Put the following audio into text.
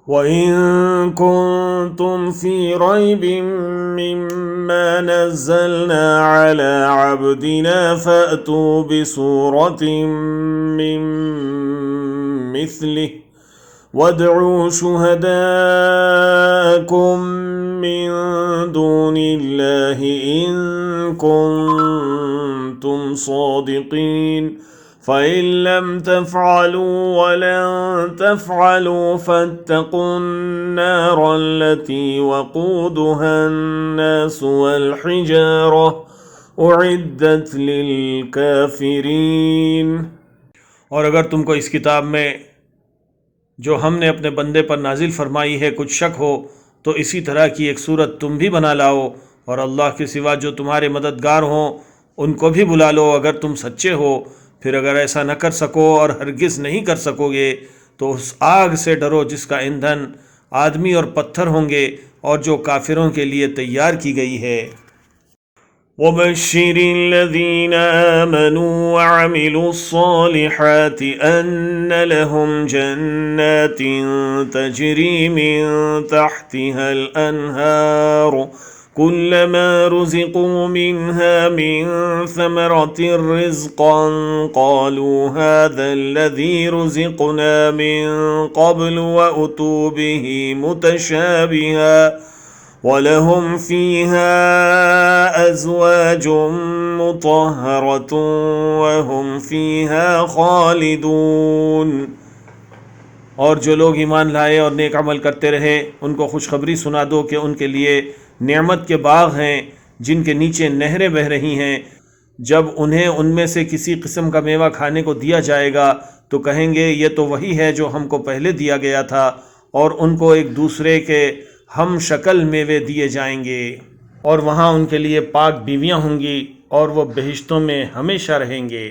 वइन कुन्तुम फी रैबिम मिम्मा नज़्ज़लना अला अब्दिना फ़अतू बिसूरतिम मिन मिस्लिहि वदअू शुहदाअकुम मिन दूनिल्लाहि इन कुन्तुम सादिक़ीन फ़इन लम तफ़अलू वलन तफ़अलू फ़त्तक़ुन्नार अल्लती वक़ूदुहा अन्नास वल्हिजारह उइद्दत लिलकाफ़िरीन। और अगर तुमको इस किताब में जो हमने अपने बंदे पर नाजिल फरमाई है कुछ शक हो तो इसी तरह की एक सूरत तुम भी बना लाओ और अल्लाह के सिवा जो तुम्हारे मददगार हों उनको भी बुला लो अगर तुम सच्चे हो। फिर अगर ऐसा न कर सको और हरगिज़ नहीं कर सकोगे तो उस आग से डरो जिसका ईंधन आदमी और पत्थर होंगे और जो काफिरों के लिए तैयार की गई है। वबश्शिरिल्लज़ीन आमनू वअमिलुस्सालिहाति अन्न लहुम जन्नातिन तजरी मिन तहतिहल अनहार कुल्लमा रुज़िक़ू मिन्हा मिन समरतिर रिज़्क़न क़ालू हाज़ाल्लज़ी रुज़िक़ना मिन क़ब्लु वअतू बिही मुतशाबिहा वलहुम फ़ीहा अज़वाजुम मुतहहरतुन वहुम फ़ीहा ख़ालिदून। और जो लोग ईमान लाए और नेक अमल करते रहे उनको खुशखबरी सुना दो कि उनके लिए नेमत के बाग हैं जिनके नीचे नहरें बह रही हैं। जब उन्हें उनमें से किसी किस्म का मेवा खाने को दिया जाएगा तो कहेंगे ये तो वही है जो हमको पहले दिया गया था और उनको एक दूसरे के हम शक्ल मेवे दिए जाएंगे और वहाँ उनके लिए पाक बीवियाँ होंगी और वो बहिश्तों में हमेशा रहेंगे।